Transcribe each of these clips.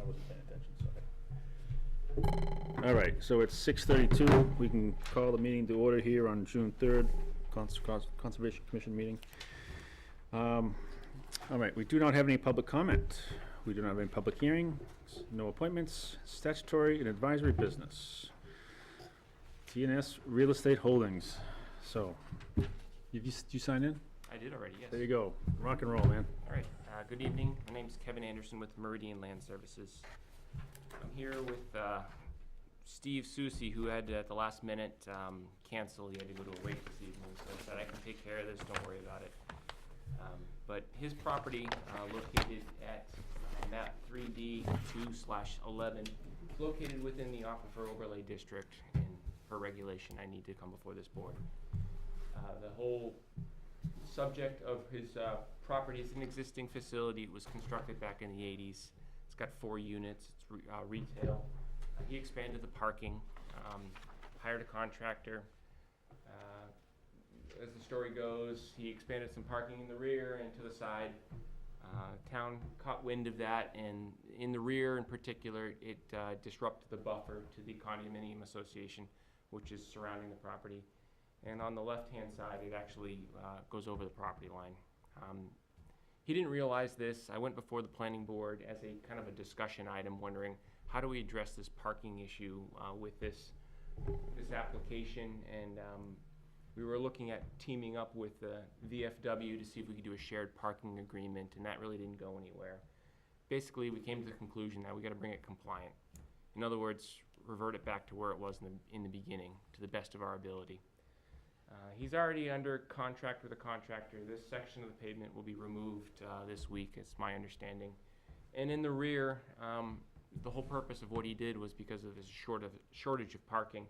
I wasn't paying attention, sorry. All right, so it's 6:32. We can call the meeting to order here on June 3rd, Conservation Commission meeting. All right, we do not have any public comment. We do not have any public hearings, no appointments, statutory and advisory business. TNS Real Estate Holdings. So, you sign in? I did already, yes. There you go. Rock and roll, man. All right, good evening. My name's Kevin Anderson with Meridian Land Services. I'm here with Steve Susi, who had to, at the last minute, cancel. He had to go to a wake this evening, so I said, I can take care of this, don't worry about it. But his property, located at map 3D2/11, is located within the Aquifer Overlay District, and per regulation, I need to come before this board. The whole subject of his property is an existing facility. It was constructed back in the 80s. It's got 4 units. It's retail. He expanded the parking, hired a contractor. As the story goes, he expanded some parking in the rear and to the side. Town caught wind of that, and in the rear in particular, it disrupted the buffer to the condominium association, which is surrounding the property. And on the left-hand side, it actually goes over the property line. He didn't realize this. I went before the planning board as a kind of a discussion item, wondering how do we address this parking issue with this application, and we were looking at teaming up with the VFW to see if we could do a shared parking agreement, and that really didn't go anywhere. Basically, we came to the conclusion that we got to bring it compliant. In other words, revert it back to where it was in the beginning, to the best of our ability. He's already under contract with a contractor. This section of the pavement will be removed this week, it's my understanding. And in the rear, the whole purpose of what he did was because of his shortage of parking.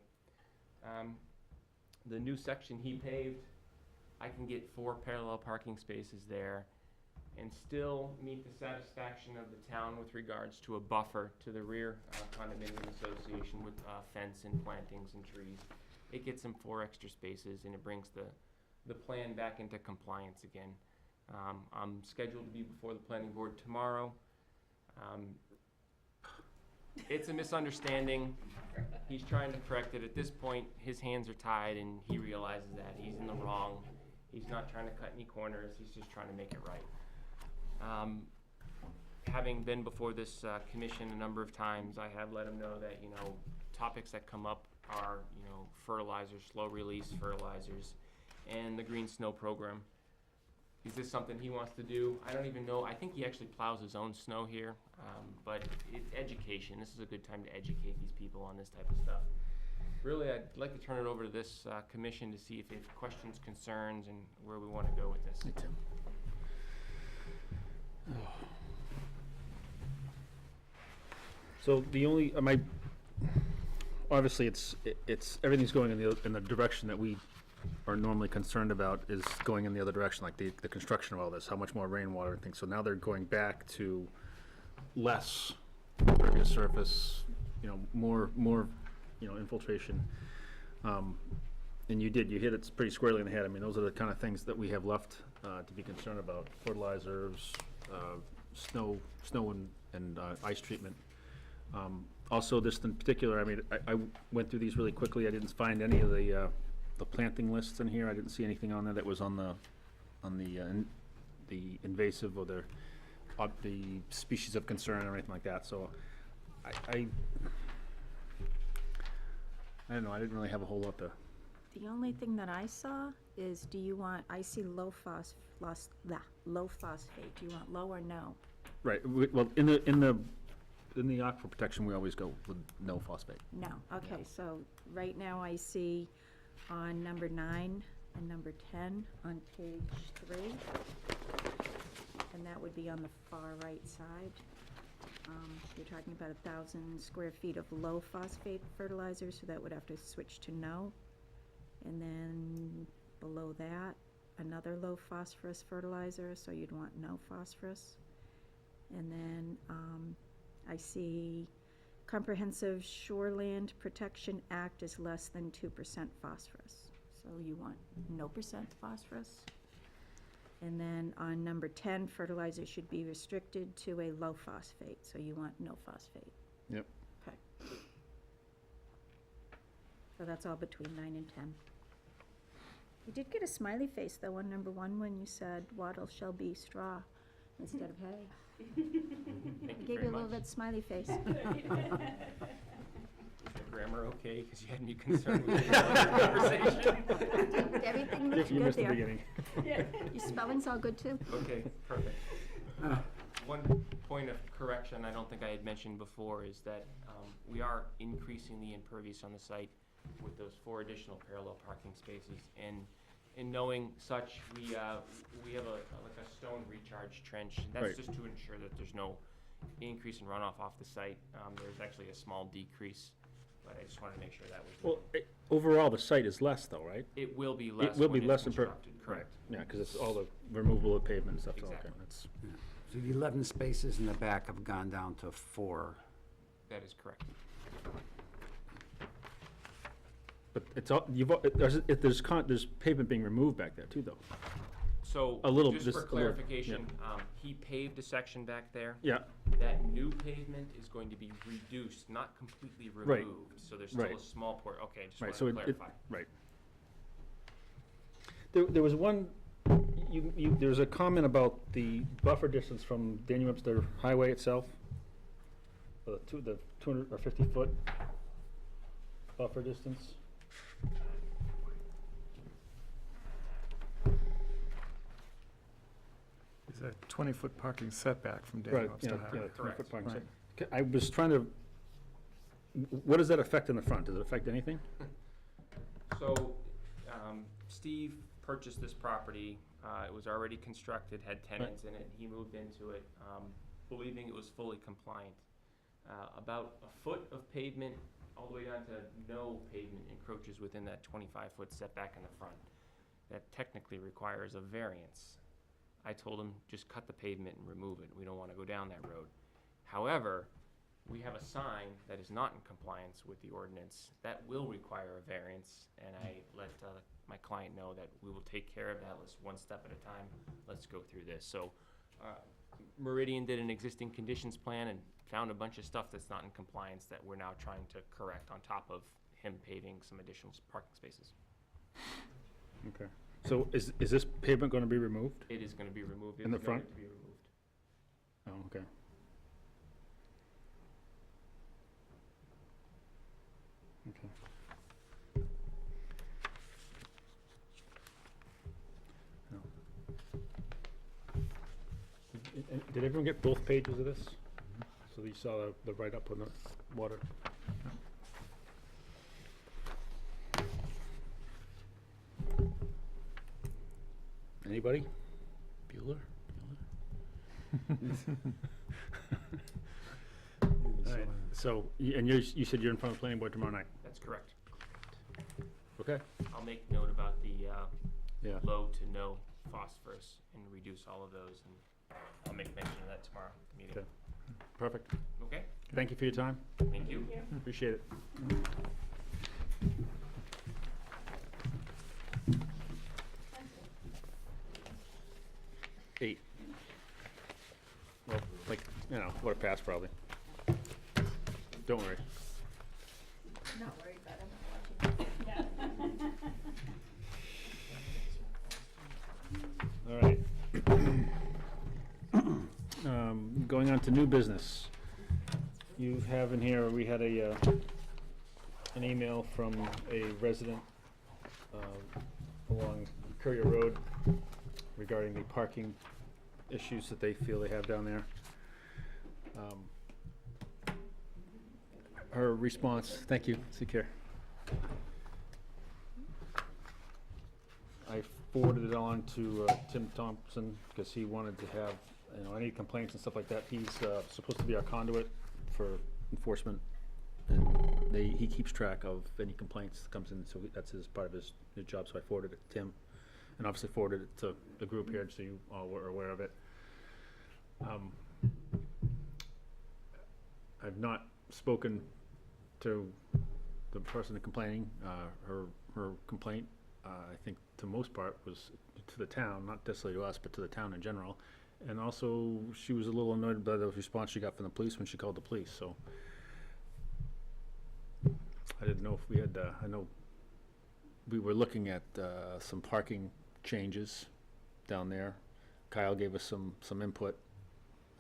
The new section he paved, I can get 4 parallel parking spaces there and still meet the satisfaction of the town with regards to a buffer to the rear condominium association with fence and plantings and trees. It gets them 4 extra spaces, and it brings the plan back into compliance again. I'm scheduled to be before the planning board tomorrow. It's a misunderstanding. He's trying to correct it. At this point, his hands are tied, and he realizes that he's in the wrong. He's not trying to cut any corners. He's just trying to make it right. Having been before this commission a number of times, I have let him know that, topics that come up are, fertilizers, slow release fertilizers, and the green snow program. Is this something he wants to do? I don't even know. I think he actually plows his own snow here, but it's education. This is a good time to educate these people on this type of stuff. Really, I'd like to turn it over to this commission to see if they have questions, concerns, and where we want to go with this. Me too. So the only, obviously it's everything's going in the direction that we are normally concerned about is going in the other direction, like the construction of all this, how much more rainwater and things. So now they're going back to less impervious surface, more infiltration. And you hit it pretty squarely in the head. I mean, those are the kind of things that we have left to be concerned about: fertilizers, snow and ice treatment. Also, this in particular, I went through these really quickly. I didn't find any of the planting lists in here. I didn't see anything on there that was on the invasive or the species of concern or anything like that. So I don't know. I didn't really have a whole lot to. The only thing that I saw is, I see low phosphate. Do you want low or no? Right. Well, in the aquifer protection, we always go with no phosphate. No. Okay. So right now I see on number 9 and number 10 on page 3, and that would be on the far right side. You're talking about 1,000 square feet of low phosphate fertilizer, so that would have to switch to no. And then below that, another low phosphorus fertilizer, so you'd want no phosphorus. And then I see Comprehensive Shoreland Protection Act is less than 2% phosphorus. So you want no % phosphorus. And then on number 10, fertilizer should be restricted to a low phosphate, so you want no phosphate. Yep. Okay. So that's all between 9 and 10. You did get a smiley face, though, on number 1 when you said wattle shall be straw instead of hay. Thank I you gave very you a little much. bit smiley face. Is the grammar okay? Because you had me concerned with the conversation. Everything looked You good missed the there. beginning. Your spelling's all good, too? Okay, perfect. One point of correction I don't think I had mentioned before is that we are increasing the impervious on the site with those 4 additional parallel parking spaces. And in knowing such, we have like a stone recharge trench. And that's Right. just to ensure that there's no increase in runoff off the site. There's actually a small decrease, but I just wanted to make sure that was. Well, overall, the site is less though, right? It will be less It will be when less it's than constructed, correct. Yeah, because it's all the removable of pavement and stuff, so, okay, Exactly. that's, So the 11 spaces in the back have gone down to 4. That is correct. but it's all, there's pavement being removed back there too, though. So, A little- just just for a little, clarification, he paved a section back there. Yeah, That new pavement is going to be reduced, not completely Right. removed. So there's still Right. a small port, okay, just right, wanted so to it, clarify. right. There was one, there was a comment about the buffer distance from Daniel Webster Highway itself. The 250-foot buffer distance. It's a 20-foot parking setback from Right, Daniel Webster yeah, Highway. yeah, 20-foot Correct. parking Right. set. I was trying to, what does that affect in the front? Does it affect anything? So, Steve purchased this property, it was already constructed, had tenants in it, he moved into it, believing it was fully compliant. About a foot of pavement, all the way down to no pavement encroaches within that 25-foot setback in the front. That technically requires a variance. I told him, just cut the pavement and remove it, we don't wanna go down that road. However, we have a sign that is not in compliance with the ordinance, that will require a variance, and I let my client know that we will take care of that, let's one step at a time, let's go through this. So, Meridian did an existing conditions plan and found a bunch of stuff that's not in compliance that we're now trying to correct on top of him paving some additional parking spaces. Okay. So is this pavement gonna be removed? It is gonna be removed, it In the is noted front? to be removed. Oh, okay. Okay. Did everyone get both pages of this? So you saw the write-up on the water? Anybody? Bueller? All right, so, and you said you're in front of the planning board tomorrow night? That's correct. Okay. I'll make note about the, Yeah. low to no phosphorus and reduce all of those, and I'll make mention of that tomorrow at the meeting. Okay. Perfect. Okay, Thank you for your time. thank you. Appreciate it. Eight. Well, like, what a pass probably. Don't worry. Not worried about it, I'm watching. All right. Going on to new business. You have in here, we had an email from a resident along Courier Road regarding the parking issues that they feel they have down there. Her response, thank you, take care. I forwarded it on to Tim Thompson, because he wanted to have, any complaints and stuff like that. He's supposed to be our conduit for enforcement, and he keeps track of any complaints that comes in, so that's part of his job, so I forwarded it to Tim, and obviously forwarded it to the group here, so you all were aware of it. I've not spoken to the person complaining. Her complaint I think to most part was to the town, not necessarily to us, but to the town in general. And also, she was a little annoyed by the response she got from the police when she called the police, so. I didn't know if we had, I know we were looking at some parking changes down there. Kyle gave us some input.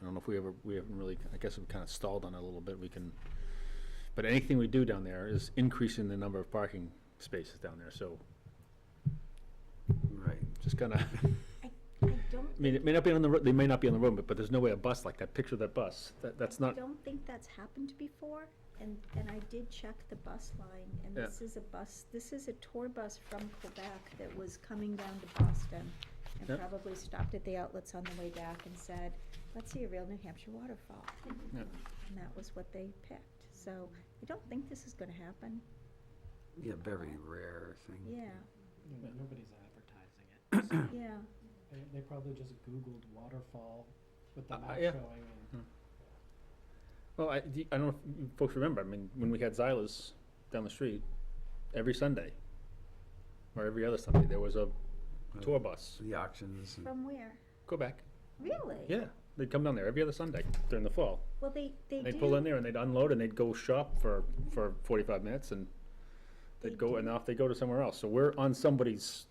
I don't know if we haven't really, I guess we kind of stalled on it a little bit. We can, but anything we do down there is increasing the number of parking spaces down there, so Right. just kind of, I don't, I mean, it may not be on the, they may not be on the road, but there's no way a bus like that, picture that bus, that's I not, don't think that's happened before, and I did check the bus line, and Yeah. this is a tour bus from Quebec that was coming down to Boston, and Yeah. probably stopped at the outlets on the way back and said, let's see a real New Hampshire waterfall. Yeah. And that was what they picked, so I don't think this is gonna happen, Yeah, very rare thing. yeah, Yeah, but nobody's advertising it. yeah. They probably just Googled waterfall with the map yeah. showing and. well, I don't know if you folks remember, I mean, when we had Zyla's down the street, every Sunday, or every other Sunday, there was a tour bus. The auctions and. From where? Go back. Really? Yeah, they'd come down there every other Sunday during the fall. Well, they do. They'd pull in there and they'd unload and they'd go shop for 45 minutes and They they'd go, and do. off they go to somewhere else. So we're on somebody's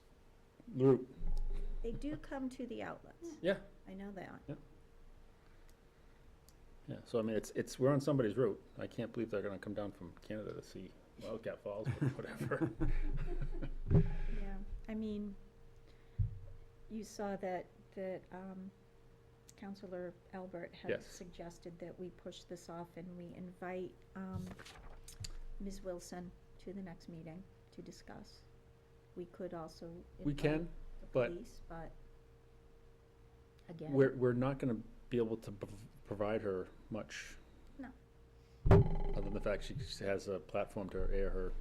route. They do come to the outlets. Yeah. I know that. Yeah, so I mean, we're on somebody's route. I can't believe they're gonna come down from Canada to see Wildcat Falls, but whatever. Yeah, I mean, you saw that Counselor Albert had Yes. suggested that we push this off and we invite Ms. Wilson to the next meeting to discuss. We could also We can, invite the but police, but again. we're not gonna be able to provide her much. No. Other than the fact she has a platform to air her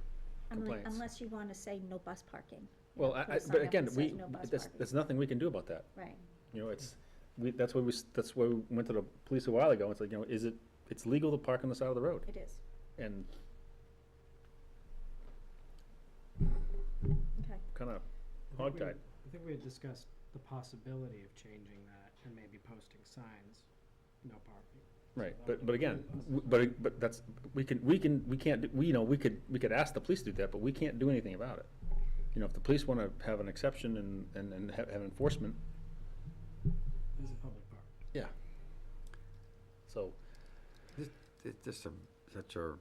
complaints. Unless you wanna say no bus parking. You Well, know, put a sign but up again, that we, says no bus there's parking. nothing we can do about that. Right, You know, that's why that's why we went to the police a while ago. It's like, you know, it's legal to park on the side of the road, it is, and okay. kind of I think we- hogtied. I think we had discussed the possibility of changing that and maybe posting signs, no parking. Right, So that but would again, include buses. but that's, we can't, you know, we could ask the police to do that, but we can't do anything about it. You know, if the police wanna have an exception and have enforcement, This is a public park. yeah. So, It's just such a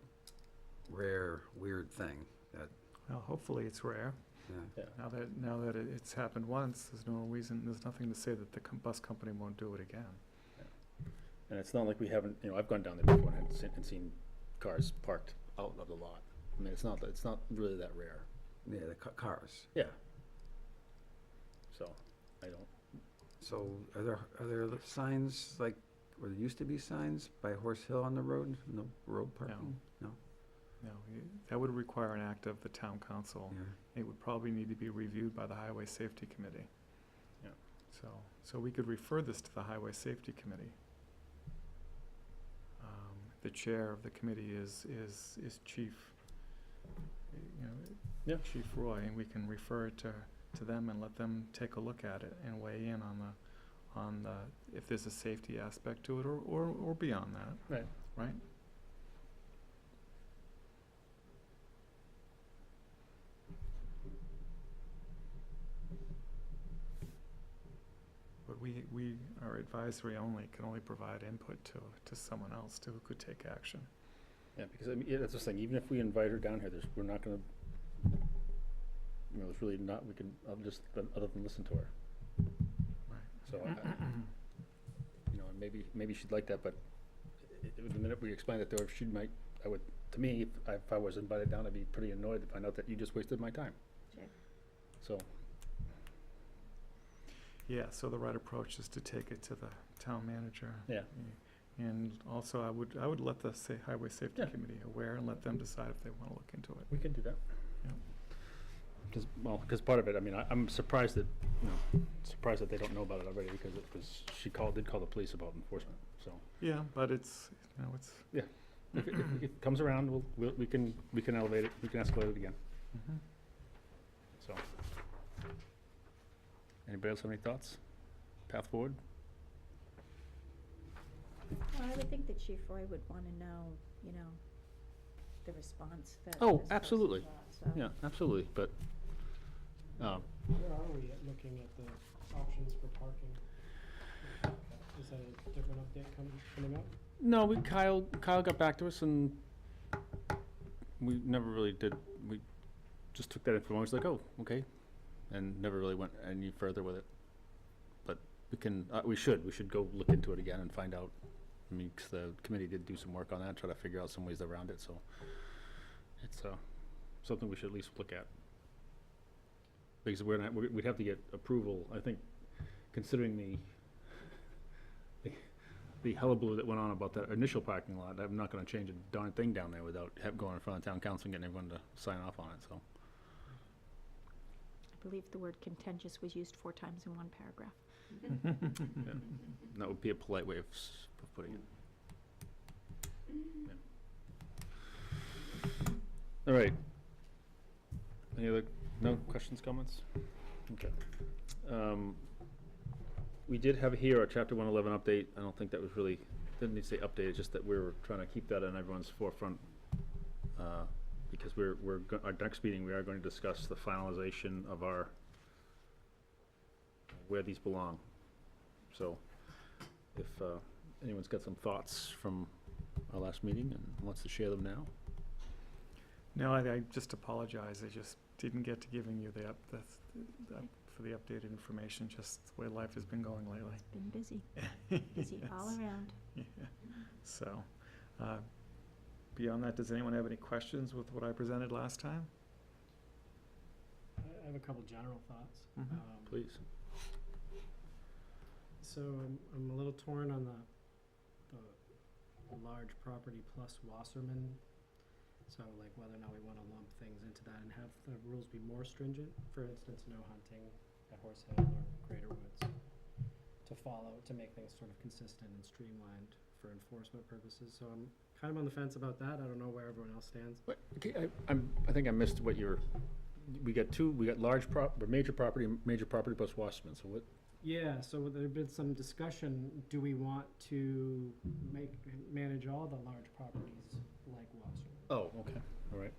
rare, weird thing that, Well, hopefully it's rare. yeah. Now that it's happened once, there's no reason, there's nothing to say that the bus company won't do it again. and it's not like we haven't, you know, I've gone down there before and seen cars parked out of the lot. I mean, it's not really that rare, Yeah, the cars. yeah. So, I don't, So are there signs like, where there used to be signs by Horse Hill on the road? No road parking? No? No, that would require an act of the town council. Yeah. It would probably need to be reviewed by the Highway Safety Committee. Yeah. So we could refer this to the Highway Safety Committee. The chair of the committee is Chief, you know, Yeah. Chief Roy, and we can refer it to them and let them take a look at it and weigh in on the, if there's a safety aspect to it or beyond that. Right. Right? But we are advisory only, can only provide input to someone else who could take action. yeah, because I mean, yeah, that's the thing, even if we invite her down here, we're not gonna, you know, there's really not, we can, just, other than listen to her. Right. So, you know, and maybe she'd like that, but the minute we explain it to her, she might, to me, if I was invited down, I'd be pretty annoyed to find out that you just wasted my time. Sure. So, Yeah, so the right approach is to take it to the town manager. yeah, And also, I would let the Highway Safety Yeah. Committee aware and let them decide if they wanna look into it. we can do that. Yeah. Because part of it, I mean, I'm surprised that, surprised that they don't know about it already, because she did call the police about enforcement, so. Yeah, but it's, it's. If it comes around, we can elevate it, we can escalate it again, Mhm. so. Anybody else have any thoughts? Path forward? Well, I would think that Chief Roy would wanna know, you know, the response that. Oh, this person absolutely. got, so. Yeah, absolutely, but, Where are we at looking at the options for parking? Is that a different update coming up? no, Kyle got back to us and we never really did, we just took that information, was like, oh, okay, and never really went any further with it. But we should go look into it again and find out. I mean, 'cause the committee did do some work on that, try to figure out some ways around it, so it's, something we should at least look at. Because we'd have to get approval, I think, considering the hullabaloo that went on about that initial parking lot, I'm not gonna change a darn thing down there without going in front of town council and getting everyone to sign off on it, so. I believe the word contentious was used 4 times in one paragraph. Yeah. That would be a polite way of putting it. Yeah. All right. Any other, no questions, comments? Okay. We did have here a chapter 111 update. I don't think that was really, didn't need to say update, it's just that we're trying to keep that on everyone's forefront. Because our next meeting, we are going to discuss the finalization of where these belong. So if anyone's got some thoughts from our last meeting and wants to share them now. No, I just apologize. I just didn't get to giving you for the updated information, just the way life has been going lately. Been busy, busy all Yes. around. Yeah. So, beyond that, does anyone have any questions with what I presented last time? I have a couple general thoughts. Mhm. Please. So I'm a little torn on the large property plus Wasserman. So like whether or not we wanna lump things into that and have the rules be more stringent, for instance, no hunting at Horse Hill or Greater Woods, to follow, to make things sort of consistent and streamlined for enforcement purposes. So I'm kind of on the fence about that. I don't know where everyone else stands. Wait, okay, I think I missed what we got major property plus Wasserman, so what? Yeah, so there'd been some discussion, do we want to manage all the large properties like Wasserman? Oh, okay, all right.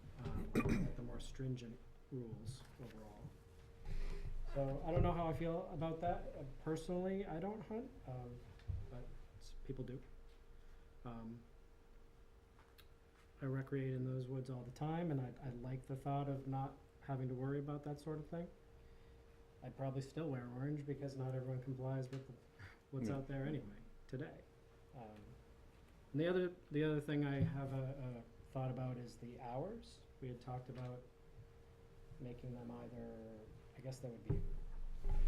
Like the more stringent rules overall. So I don't know how I feel about that. Personally, I don't hunt, but people do. I recreate in those woods all the time, and I like the thought of not having to worry about that sort of thing. I'd probably still wear orange because not everyone complies with what's Yeah. out there anyway today. And the other thing I have a thought about is the hours. We had talked about making them either, I guess that would be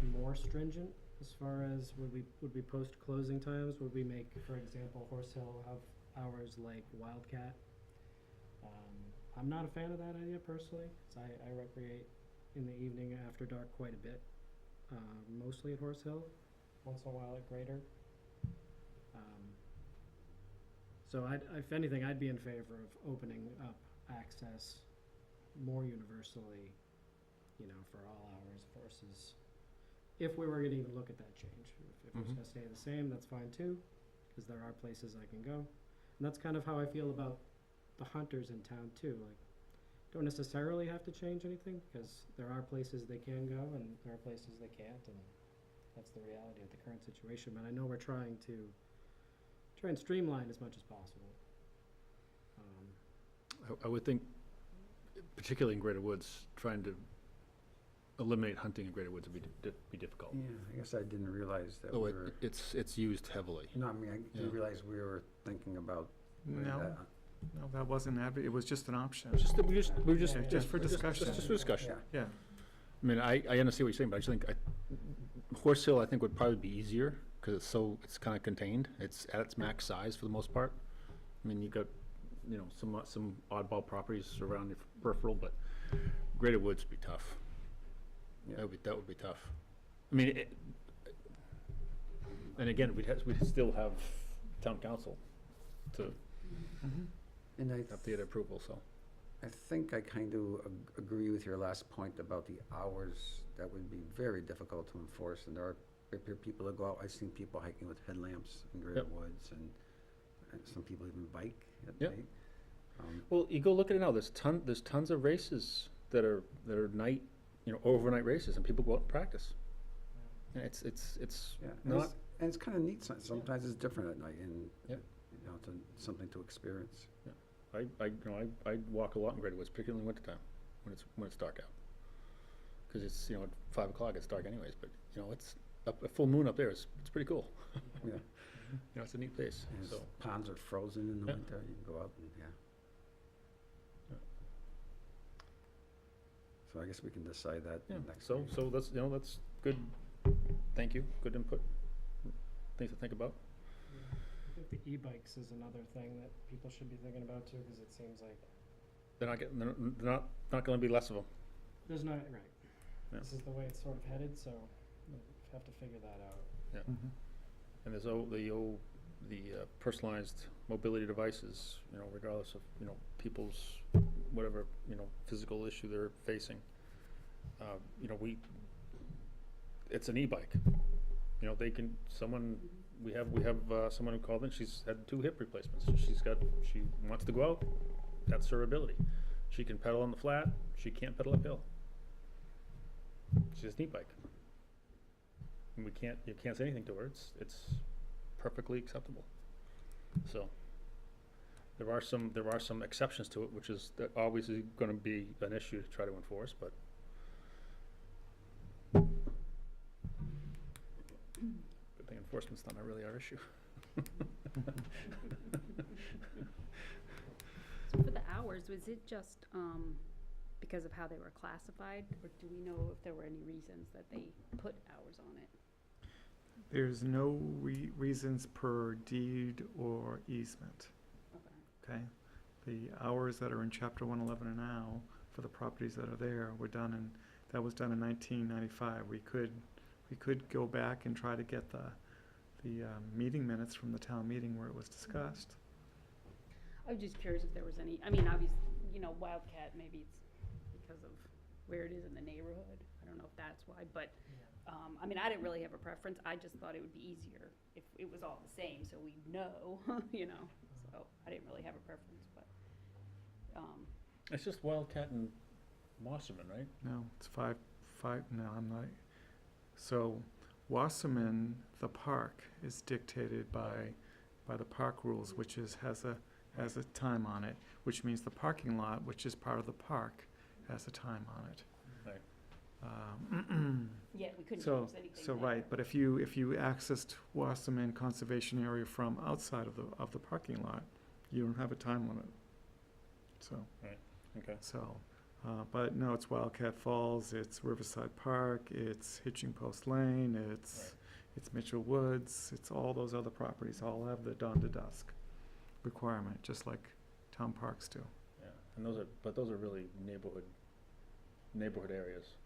more stringent as far as would we post closing times? Would we make, for example, Horse Hill have hours like Wildcat? I'm not a fan of that idea personally, 'cause I recreate in the evening after dark quite a bit, mostly at Horse Hill, once in a while at Greater. So if anything, I'd be in favor of opening up access more universally, you know, for all hours versus, if we were gonna even look at that change. If it was Mhm. gonna stay the same, that's fine too, because there are places I can go. And that's kind of how I feel about the hunters in town too, like, don't necessarily have to change anything, because there are places they can go and there are places they can't, and that's the reality of the current situation, but I know we're trying to try and streamline as much as possible. I would think, particularly in Greater Woods, trying to eliminate hunting in Greater Woods would be difficult. Yeah, I guess I didn't realize that Oh, we were, it's used heavily. no, I mean, I Yeah. didn't realize we were thinking about No, that. no, that wasn't, it was just an option. Just, we just Yeah, just for discussion. Just for discussion. Yeah. Yeah, I mean, I understand what you're saying, but I just think, Horse Hill, I think, would probably be easier, because it's kind of contained. It's at its max size for the most part. I mean, you got, you know, some oddball properties around your peripheral, but Greater Woods would be tough. Yeah. That would be tough. I mean, and again, we'd still have town council to And have the approval, so. I think I kind of agree with your last point about the hours. That would be very difficult to enforce, and there are people that go out, I've seen people hiking with headlamps in Greater Yep. Woods, and some people even bike at Yep. night. Well, you go look at it now, there's tons of races that are night, overnight races, and people go out and practice. And it's Yeah, not, and it's kind of neat, sometimes it's different at night, and, Yep. it's something to experience. I walk a lot in Greater Woods, particularly in wintertime, when it's dark out. Cause it's, at 5 o'clock, it's dark anyways, but, it's, a full moon up there it's pretty cool. Yeah. It's a neat place, And so. ponds are frozen in the Yeah. winter, you can go out and, yeah. Yeah. So I guess we can decide that Yeah, next so, meeting. so that's good, thank you, good input, things to think about. I think the e-bikes is another thing that people should be thinking about too, because it seems like They're not gonna be less of them. there's not, right. Yeah. This is the way it's sort of headed, so we'll have to figure that out. Mhm. And there's the personalized mobility devices, regardless of, people's, whatever, physical issue they're facing. It's an e-bike. We have someone who called in, she's had 2 hip replacements. She wants to go out, that's her ability. She can pedal on the flat, she can't pedal uphill. She has an e-bike. And you can't say anything to her, it's perfectly acceptable. So, there are some exceptions to it, which is that always is gonna be an issue to try to enforce, but. Good thing enforcement's not really our issue. So for the hours, was it just because of how they were classified, or do we know if there were any reasons that they put hours on it? There's no reasons per deed or easement, Okay. okay? The hours that are in chapter 111 now, for the properties that are there, that was done in 1995. We could go back and try to get the meeting minutes from the town meeting where it was discussed. I was just curious if there was any, I mean, obviously, Wildcat, maybe it's because of where it is in the neighborhood. I don't know if that's why, but, I didn't really have a preference. I just thought it would be easier if it was all the same, so we know, so I didn't really have a preference, but, It's just Wildcat and Wasserman, right? No, it's no, I'm not. So Wasserman, the park, is dictated by the park rules, which has a time on it, which means the parking lot, which is part of the park, has a time on it. Right. yeah, we couldn't So, use anything so there. right, but if you accessed Wasserman Conservation Area from outside of the parking lot, you don't have a time limit. So, Okay. so, but no, it's Wildcat Falls, it's Riverside Park, it's Hitching Post Lane, it's Mitchell Woods, it's all those other properties, all have the dawn to dusk requirement, just like town parks do. Yeah, and those are really neighborhood areas.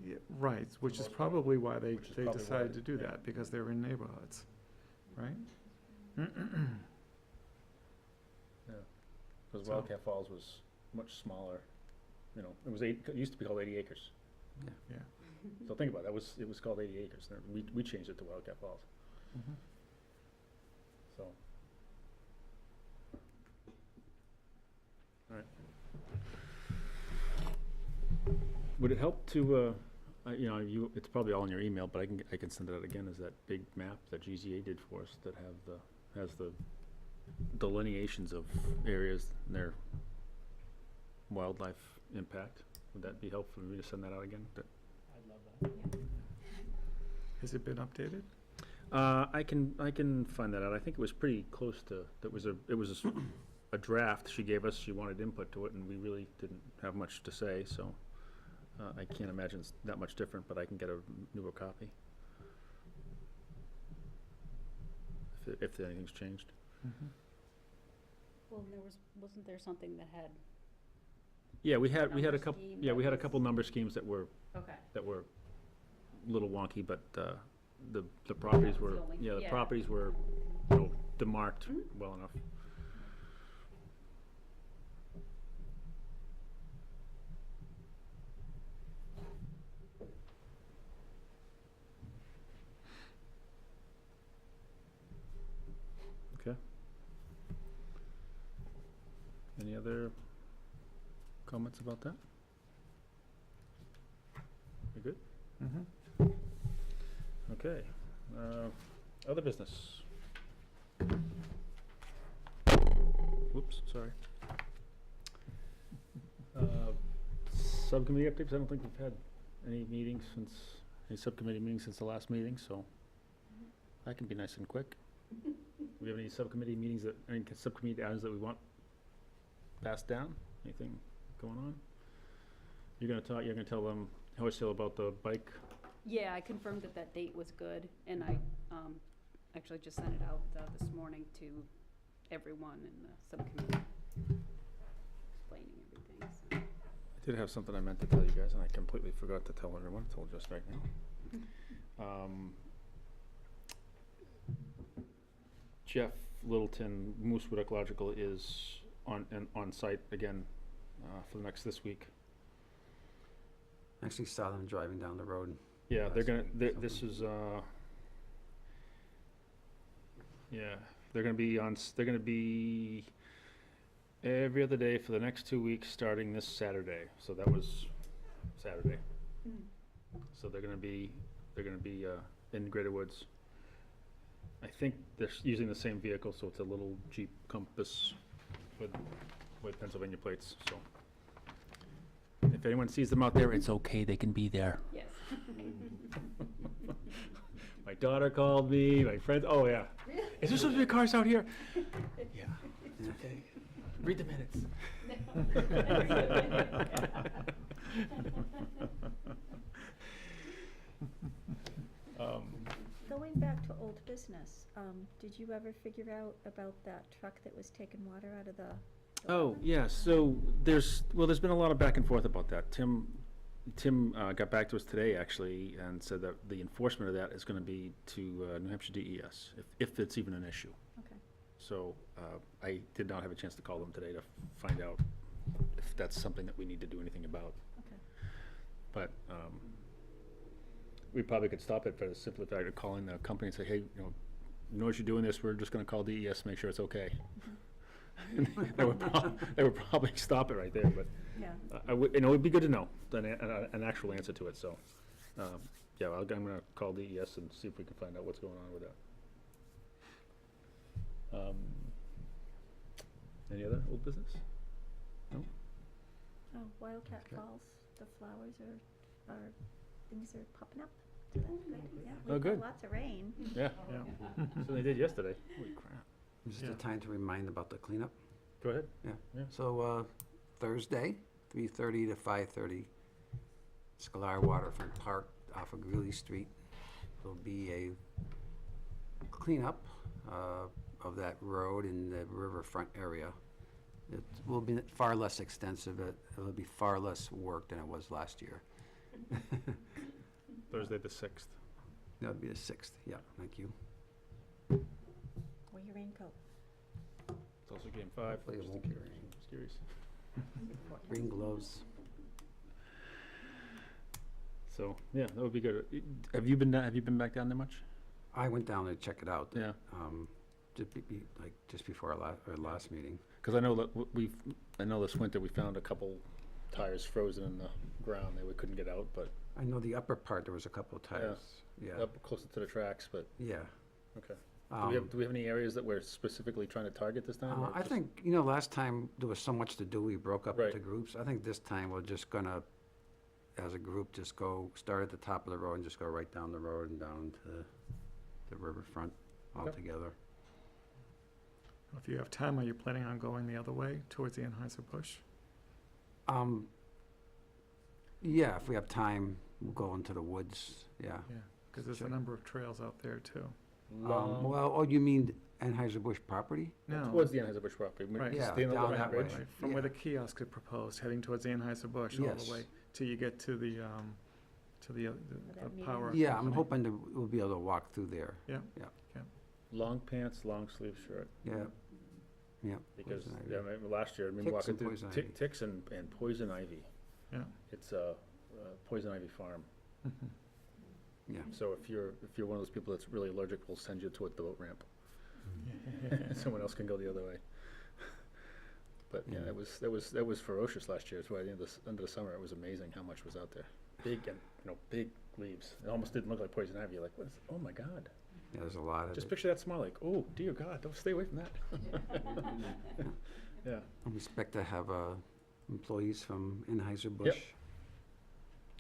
Yeah, right, which is most part. probably why they Which is probably why decided to do yeah. that, because they're in neighborhoods, right? Because So- Wildcat Falls was much smaller, it used to be called 80 acres. Yeah. So think about it, it was called 80 acres, and we changed it to Wildcat Falls, Mhm. so. All right. Would it help to, it's probably all in your email, but I can send it out again, is that big map that GZA did for us that has the delineations of areas and their wildlife impact? Would that be helpful for me to send that out again? I'd love that. Has it been updated? I can find that out. I think it was pretty close to, it was a draft she gave us. She wanted input to it, and we really didn't have much to say, so I can't imagine it's that much different, but I can get a newer copy if anything's changed. Mhm. Well, wasn't there something that had, Yeah, we had a Number couple, scheme yeah, that we had a was- couple number schemes that were okay, a little wonky, but the properties That was were, the only- the yeah. properties were, demarked Mhm. well enough. Any other comments about that? You good? Mm-hmm. Okay. Other business? Whoops, sorry. Subcommittee updates, I don't think we've had any meetings since, any subcommittee meetings since the last meeting, so that can be nice and quick. Do we have any subcommittee meetings that, any subcommittee items that we want passed down? Anything going on? You're gonna tell them how I feel about the bike? Yeah, I confirmed that that date was good, and I, actually just sent it out, this morning to everyone in the subcommittee, explaining everything, so. I did have something I meant to tell you guys, and I completely forgot to tell everyone, I told just right now. Jeff Littleton, Moosewood Ecological, is on site again for the next this week. I actually saw them driving down the road. Yeah, they're last gonna, week, this is, yeah, they're gonna be every other day for the next 2 weeks, starting this Saturday. So that was Saturday. So they're gonna be in Greater Woods. I think they're using the same vehicle, so it's a little Jeep Compass with Pennsylvania plates, so. If anyone sees them out there, it's okay, they can be there. Yes. My daughter called me, my friends, oh yeah. Is there supposed to be cars out here? Yeah, it's okay. Read the minutes. Going back to old business, did you ever figure out about that truck that was taking water out of the? Oh, yeah, so there's been a lot of back and forth about that. Tim got back to us today, actually, and said that the enforcement of that is gonna be to New Hampshire DES, if it's even an issue. Okay. So, I did not have a chance to call them today to find out if that's something that we need to do anything about. Okay. But, we probably could stop it for the simple fact of calling the company and say, hey, notice you're doing this, we're just gonna call DES, to make sure it's okay. And they would probably stop it right there, but Yeah. it would be good to know an actual answer to it, so, yeah, I'm gonna call DES and see if we can find out what's going on with that. Any other old business? No? Oh, Wildcat Okay. Falls, the flowers things are popping up. So that's good, yeah. Oh, We've good. got lots of rain. Yeah, Yeah. so they did yesterday. Holy crap. Just a Yeah. time to remind about the cleanup. Go ahead. So, Thursday, 3:30 to 5:30, Scholar Waterfront Park off of Greeley Street. There'll be a cleanup of that road in the riverfront area. It will be far less extensive, it'll be far less work than it was last year. Thursday the 6th. That'll be the 6th, yeah, thank you. Wear your raincoat. It's also game 5. Hopefully it just in won't be case. raining. Just curious. Green gloves. So, yeah, that would be good. Have you been back down there much? I went down to check it out. Yeah. Just before our last meeting. Because I know that I know this winter we found a couple tires frozen in the ground. We couldn't get out, but I know the upper part, there was a couple of tires. Yeah, up closer to the tracks, but, yeah. okay. Um, Do we have any areas that we're specifically trying to target this time? or I just- think, last time there was so much to do, we broke up Right. into groups. I think this time we're just gonna, as a group, just start at the top of the road and just go right down the road and down to the riverfront all Okay. together. If you have time, are you planning on going the other way towards the Anheuser-Busch? Yeah, if we have time, we'll go into the woods, yeah. Yeah, because there's a Check. number of trails out there too. You mean Anheuser-Busch property? No. Towards the Anheuser-Busch property. Right. Yeah, Stay on the down left that bridge. way. Right, from where Yeah. the kiosk is proposed, heading towards the Anheuser-Busch all Yes. the way till you get to the that median. power. Yeah, I'm company. hoping we'll be able to walk through there. Long pants, long sleeve shirt. Yeah, yeah. Because, Poison yeah, ivy. I mean, last year, I remember Ticks walking and through poison ivy. ticks and poison ivy. Yeah. It's a poison ivy farm. Mhm. Yeah. So if you're one of those people that's really allergic, we'll send you toward the boat ramp. Yeah. Someone else can go the other way. But Yeah, that was ferocious last year. It's why at the end of the summer, it was amazing how much was out there. Big and, big leaves. It almost didn't look like poison ivy. You're like, what is, oh my God. Yeah, there's a lot of Just it. picture that smell like, oh, dear God, don't stay away from that. Yeah. We expect to have employees from Anheuser-Busch.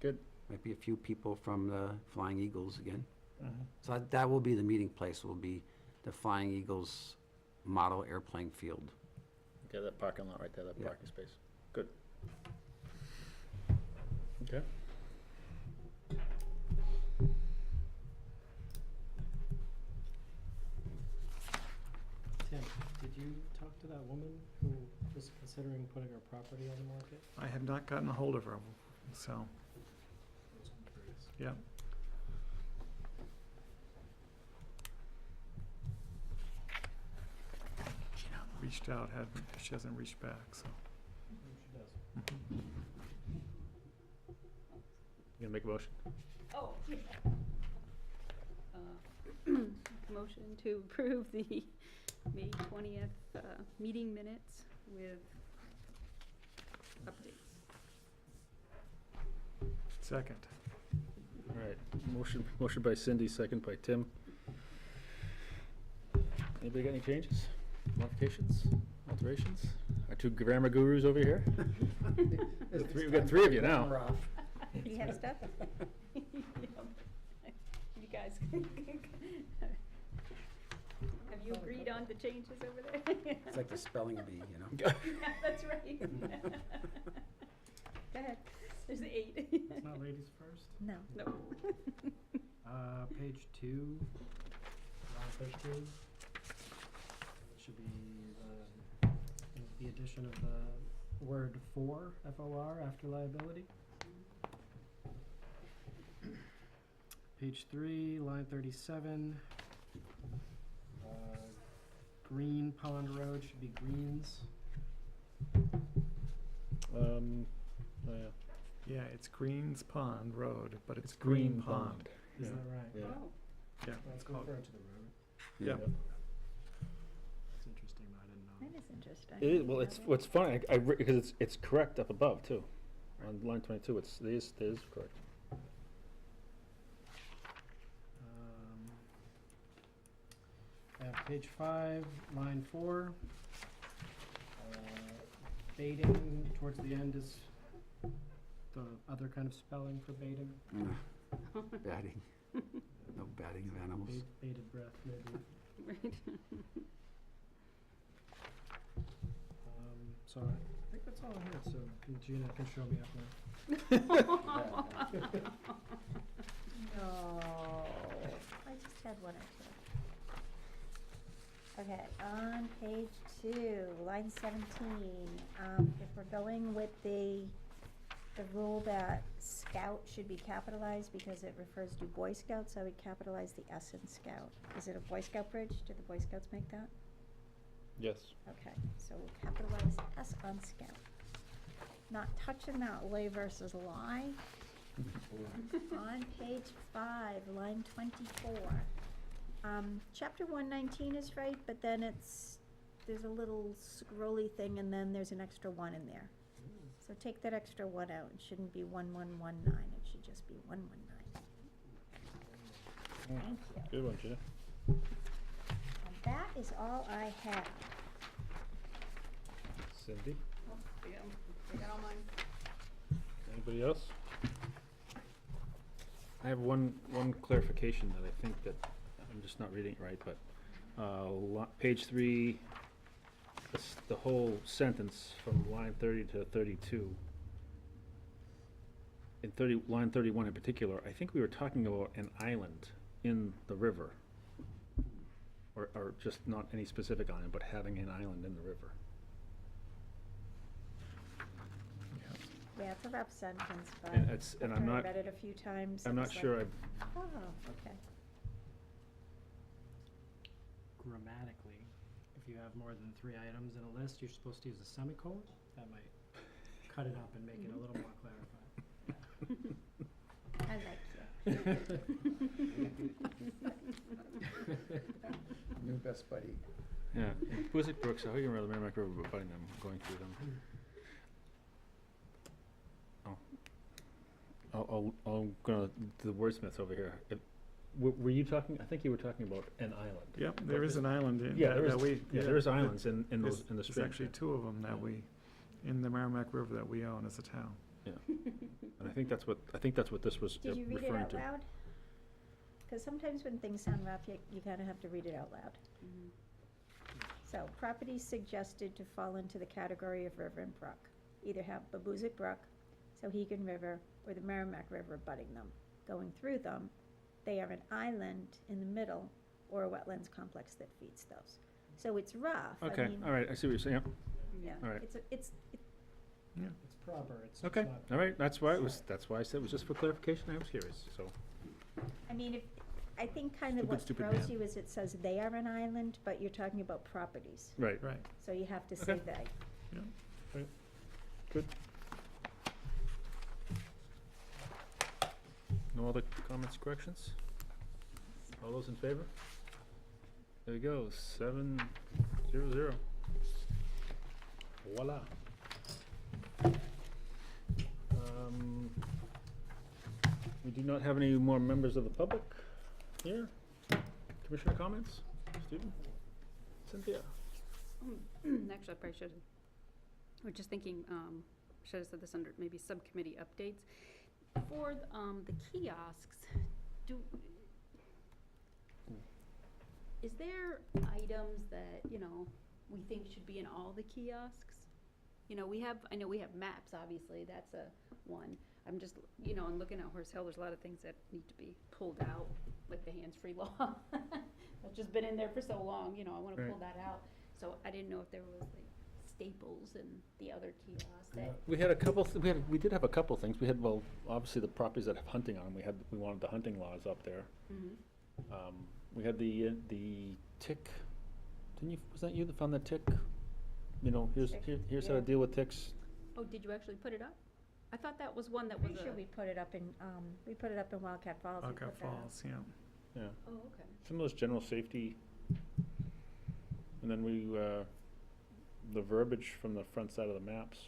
Good. Might be a few people from the Flying Eagles again. Mhm. So that will be the meeting place, will be the Flying Eagles model airplane field. Okay, that parking lot right there, that Yeah. parking space. Good. Okay. Tim, did you talk to that woman who was considering putting her property on the market? I have not gotten a hold of her, so, I'm curious. yeah. Reached out, she hasn't reached back, so. She does. You gonna make a motion? Oh, yeah. Motion to approve the May 20th meeting minutes with updates. Second. All right, motion by Cindy, second by Tim. Anybody got any changes, modifications, alterations? Our two grammar gurus over here? We've got three of you now. Do you have stuff? You guys, have you agreed on the changes over there? It's like the spelling bee, you know? Yeah, that's right. Go ahead, there's the 8. It's not ladies first? No. No. Page 2, line 13. It should be the addition of the word for, F-O-R, after liability. Page 3, line 37. Green Pond Road should be greens. Oh, yeah. Yeah, it's Greens Pond Road, but it's Green Pond. Is Yeah. that right? Yeah. Oh, Yeah, Let's it's go called, refer to the road. yeah. It's interesting, but I didn't know. That is interesting. It is, well, it's, what's funny, because it's correct up above too. On line 22, it is correct. Page 5, line 4. Baiting towards the end is the other kind of spelling for baiting. Batting. No batting of animals. Bated breath, maybe. right. So I think that's all I had, so Gina can show me up now. No, I just had one or two. Okay, on page 2, line 17, if we're going with the rule that scout should be capitalized because it refers to Boy Scouts, I would capitalize the S in scout. Is it a Boy Scout bridge? Did the Boy Scouts make that? Yes. Okay, so we'll capitalize S on scout. Not touching that lay versus lie. On page 5, line 24. Chapter 119 is right, but then there's a little scrolly thing and then there's an extra 1 in there. So take that extra 1 out. It shouldn't be 1119, it should just be 119. Thank you. Good one, Gina. And that is all I have. Cindy, Oh, yeah, I got all mine. anybody else? I have one clarification that I think that, I'm just not reading it right, but, page 3, the whole sentence from line 30 to 32. In line 31 in particular, I think we were talking about an island in the river. Or just not any specific island, but having an island in the river. Yeah, it's a rough sentence, but And it's, and I'm after I not, read it a few times. I'm not it's like, sure Oh, okay. Grammatically, if you have more than 3 items in a list, you're supposed to use a semicolon. That might cut it up and make it a little more clarified. I like you. New best buddy. Yeah, Busick Brooks, how you remember Merrimack River, but I'm going through them. I'll go to the wordsmiths over here. Were you talking, I think you were talking about an island. Yep, there is an island in. Yeah, there that is, we- yeah, there is islands in those, in the There's stream. actually two of them that Yeah. we, in the Merrimack River that we own as a town. And I think that's what this was Did you read it referring out to. loud? Because sometimes when things sound rough, you kind of have to read it out loud. Mhm. So, properties suggested to fall into the category of river and brook either have Babuzik Brook, Sohegan River, or the Merrimack River abutting them. Going through them, they are an island in the middle or a wetlands complex that feeds those. So it's rough. I Okay, mean, all right, I see what you're saying, yep. Yeah, all right. it's It's proper, it's Okay, not. all right, that's why I said it was just for clarification, I was curious, so. I mean, I think kind of Stupid, what stupid throws man. you is it says they are an island, but you're talking about properties. Right, Right. So you have to say Okay. they. good. No other comments, corrections? All those in favor? There we go, 7-0-0. Voila. We do not have any more members of the public here. Commissioner comments? Stephen? Cynthia? Actually, I probably should, we're just thinking, should have said this under maybe subcommittee updates. For, the kiosks, is there items that, we think should be in all the kiosks? I know we have maps, obviously, that's a one. I'm just, and looking at Horse Hill, there's a lot of things that need to be pulled out, like the hands-free law. That's just been in there for so long, I wanna pull Right. that out. So I didn't know if there was like Staples and the other kiosks that, We had a couple, we did have a couple things. We had, well, obviously the properties that have hunting on them, we wanted the hunting laws up there. Mhm. We had the tick, was that you that found that tick? Tick, Here's how yeah. to deal with ticks. oh, did you actually put it up? I thought that was one that was Pretty sure we put it up in, Wildcat Falls. We Wildcat put that up. Falls, yeah. Yeah, oh, okay. some of those general safety. And then the verbiage from the front side of the maps,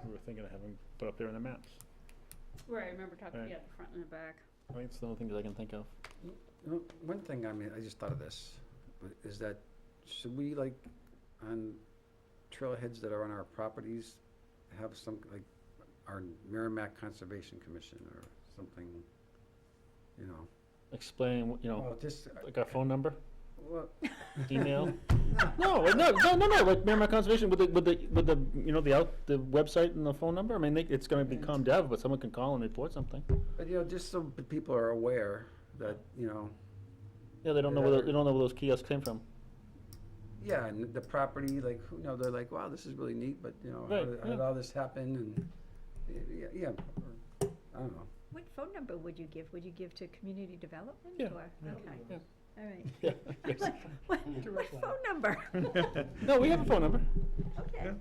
we were thinking of having put up there in the maps. Right, I remember talking, Right. yeah, the front and the back. I think it's the only things I can think of. One thing, I just thought of this, is that, should we, like, on trailheads that are on our properties, have some, like, our Merrimack Conservation Commission or something, Explain, Well, just, like our phone number, well, email? No, like Merrimack Conservation with the, the website and the phone number? I mean, it's gonna be ComDev, but someone can call and report something. but, just so people are aware that, Yeah, they don't know where those kiosks came from. yeah, and the property, like, they're like, wow, this is really neat, but, Right, how did yeah. all this happen, and, yeah, or, I don't know. What phone number would you give? Would you give to community development? Yeah. Or- Yeah. Okay, Yeah. all right. Yeah, I'm yes. like, what Direct line. phone number? No, we have a phone number. Okay,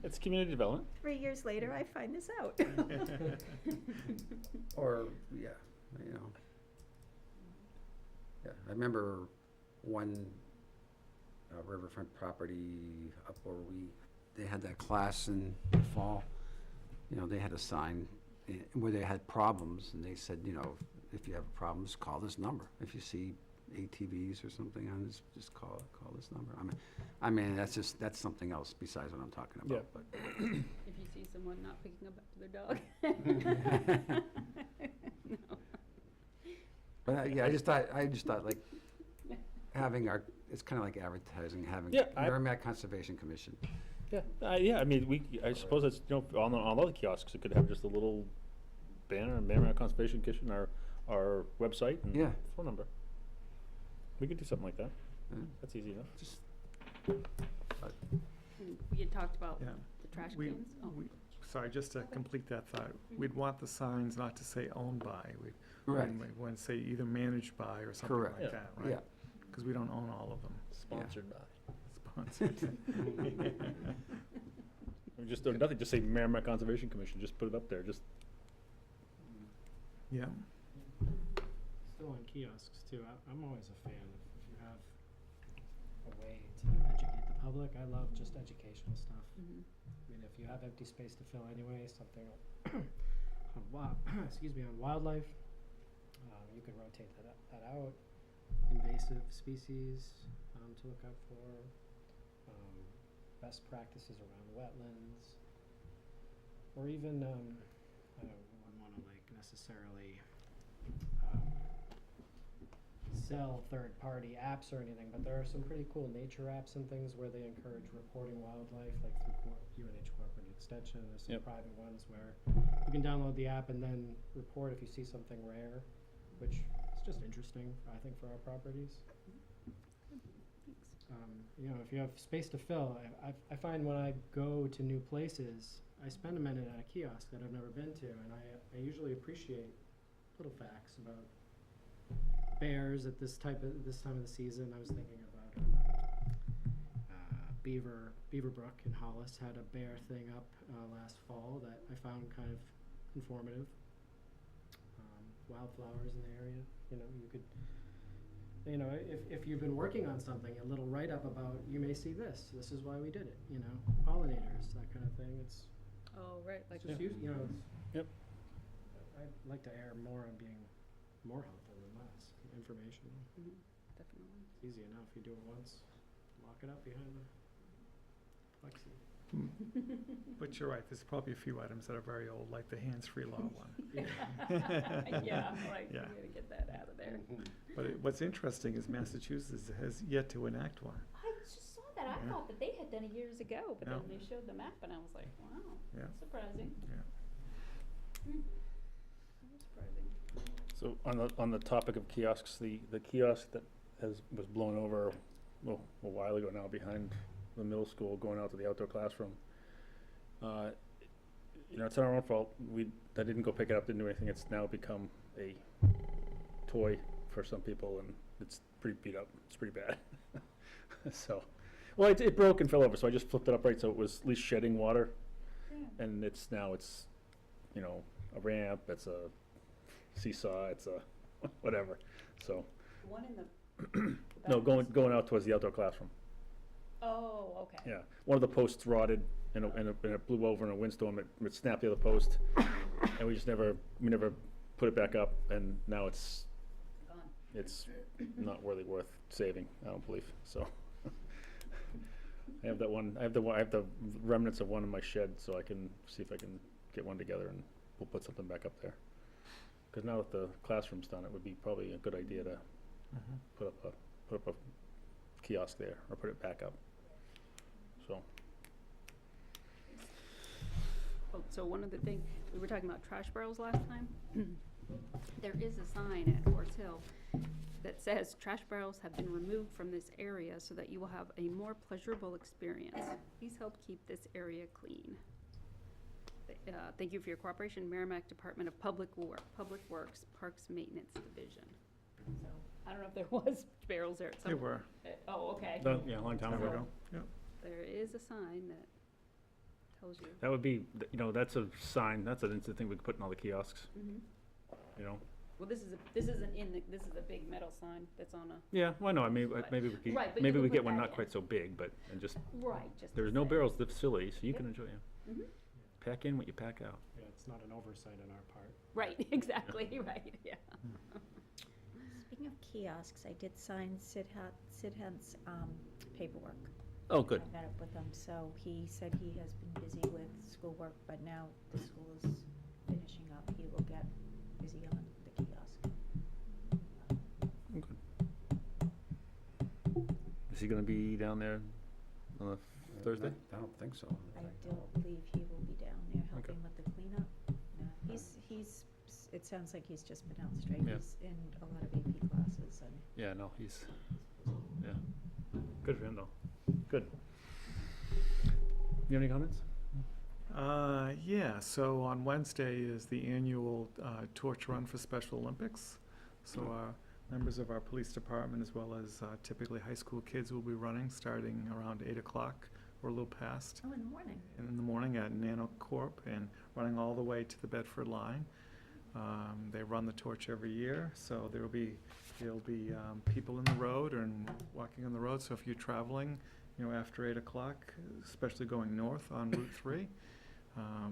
It's community development. 3 years later, I find this out. Or, yeah, Yeah, I remember one riverfront property up where they had that class in the fall. They had a sign where they had problems, and they said, if you have problems, call this number. If you see ATVs or something on this, just call this number. I mean, that's something else besides what I'm talking about, but. If you see someone not picking up after their dog. No. But I just thought like having it's kind of like advertising, having Yeah, Merrimack Conservation Commission. Yeah, I mean, I suppose it's, on all the kiosks, it could have just a little banner, Merrimack Conservation Commission, our website and Yeah. phone number. We could do something like that. Yeah. That's easy enough. Just, And we had talked about Yeah. the trash We- cans. Oh, Sorry, just to complete that thought, we'd want the signs not to say owned by. right, We want to say either managed by or something Correct. like Yeah. that, right? yeah. Because we don't own all of them. Sponsored by. Sponsored. Or just, or nothing, just say Merrimack Conservation Commission, just put it up there, just, Yeah, Still on kiosks too, I'm always a fan if you have a way to educate the public. I love just educational stuff. mhm. I mean, if you have empty space to fill anyway, something excuse me, on wildlife, you could rotate that out. Invasive species to look out for, best practices around wetlands, or even I wouldn't want to like necessarily sell third-party apps or anything, but there are some pretty cool nature apps and things where they encourage reporting wildlife, like through UNH Cooperative Extension. There's some Yep. private ones where you can download the app and then report if you see something rare, which is just interesting, I think, for our properties. You know, if you have space to fill, I find when I go to new places, I spend a minute at a kiosk that I've never been to, and I usually appreciate little facts about bears at this time of the season. I was thinking about Beaver Brook in Hollis had a bear thing up last fall that I found kind of informative. Wildflowers in the area, you know, you could, you know, if you've been working on something, a little write-up about, you may see this is why we did it, you know, pollinators, that kind of thing. It's Oh, right, like, just you know. Yep. I'd like to err more on being more helpful than less informational. definitely. It's easy enough, you do it once, lock it up behind the plexi. But you're right, there's probably a few items that are very old, like the hands-free law one. Yeah, like, we Yeah. gotta get that out of there. But what's interesting is Massachusetts has yet to enact one. I just saw that, I Yeah. thought that they had done it years ago, but No. then they showed the map and I was like, wow, Yeah. surprising. Yeah. Surprising. So on the topic of kiosks, the kiosk that was blown over, well, a while ago now behind the middle school going out to the outdoor classroom. You know, it's not our own fault. I didn't go pick it up, didn't do anything. It's now become a toy for some people and it's pretty beat up. It's pretty bad. So, well, it broke and fell over, so I just flipped it upright so it was at least shedding water. Yeah. And it's, you know, a ramp, it's a seesaw, it's a whatever, so. The one in the. No, back of the going out towards the outdoor classroom. Oh, okay. Yeah, one of the posts rotted and it blew over in a windstorm. It snapped the other post, and we never put it back up. And now it's not really worth saving. I don't believe so. I have the remnants of one in my shed, so I can see if I can get one together and we'll put something back up there. Because now that the classroom's done, it would be probably a good idea to put up a kiosk there or put it back up. So. Oh, so one other thing, we were talking about trash barrels last time. There is a sign at Horse Hill that says trash barrels have been removed from this area so that you will have a more pleasurable experience. Please help keep this area clean. Thank you for your cooperation, Merrimack Department of Public Works, Parks Maintenance Division. So, I don't know if there was barrels there at some They point. were. Oh, okay. Yeah, a long time Time ago. ago. Yep. There is a sign that tells you. That would be, that's a sign, that's an instant thing we could put in all the kiosks, you know? Well, this isn't this is a big metal sign that's on a. Yeah, well, no, maybe we Right, but you maybe we could get put one that not in. quite so big, but, and just, Right, just. there's to no say. barrels at the facility, so you can Yep. enjoy them. Mhm. Pack in what you pack out. Yeah, it's not an oversight on our part. Right, exactly, right, yeah. Speaking of kiosks, I did sign Sid Hunt's paperwork. Oh, good. I met up with him, so he said he has been busy with schoolwork, but now the school is finishing up, he will get busy on the kiosk. Is he gonna be down there on a Thursday? I don't think so. I don't believe he will be down there helping with the cleanup. No, it sounds like he's just been out straight, Yeah. he's in a lot of AP classes and Yeah, no, he's, yeah. Good for him, though. Good. You have any comments? Yeah, so on Wednesday is the annual torch run for Special Olympics. So members of our police department, as well as typically high school kids, will be running starting around 8 o'clock or a little past oh, in the morning. in the morning at Nano Corp and running all the way to the Bedford line. They run the torch every year, so there'll be people in the road and walking on the road. So if you're traveling, after 8 o'clock, especially going north on Route 3,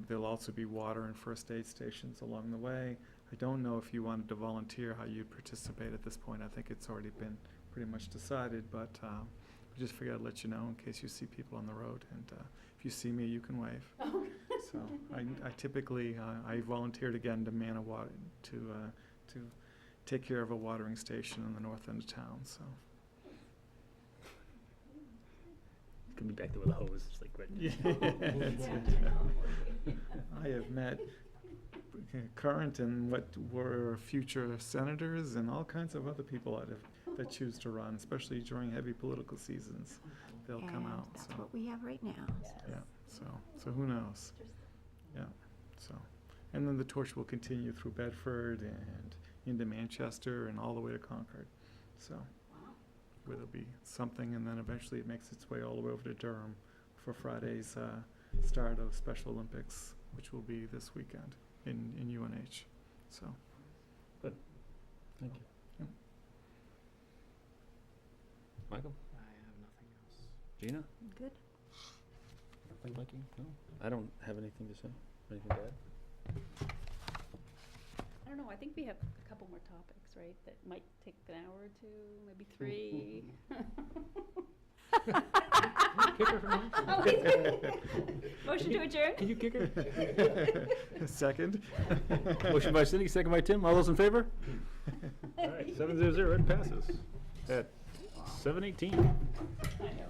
There'll also be water and first aid stations along the way. I don't know if you wanted to volunteer, how you'd participate at this point. I think it's already been pretty much decided, but we just figured I'd let you know in case you see people on the road. And if you see me, you can wave. So I typically, I volunteered again to man a water, to take care of a watering station in the north end of town, so. Can be back there with a hose, it's like, right. I have met current and what were future senators and all kinds of other people that choose to run, especially during heavy political seasons. They'll come And out, that's so, what we have right now. yeah, so who knows? Yeah, so, and then the torch will continue through Bedford and into Manchester and all the way to Concord, so. Where there'll be something, and then eventually it makes its way all the way over to Durham for Friday's start of Special Olympics, which will be this weekend in UNH, so. Thank you. Yeah. Michael? I have nothing else. Gina? Good. Mikey? No? I don't have anything to say. Anything to add? I don't know, I think we have a couple more topics, right, that might take an hour or two, maybe 3. Kick her from Oh, motion to adjourn? Can you kick her? Second? Motion by Cindy, second by Tim. All those in favor? All right, 7-0, it passes at 7:18. I know.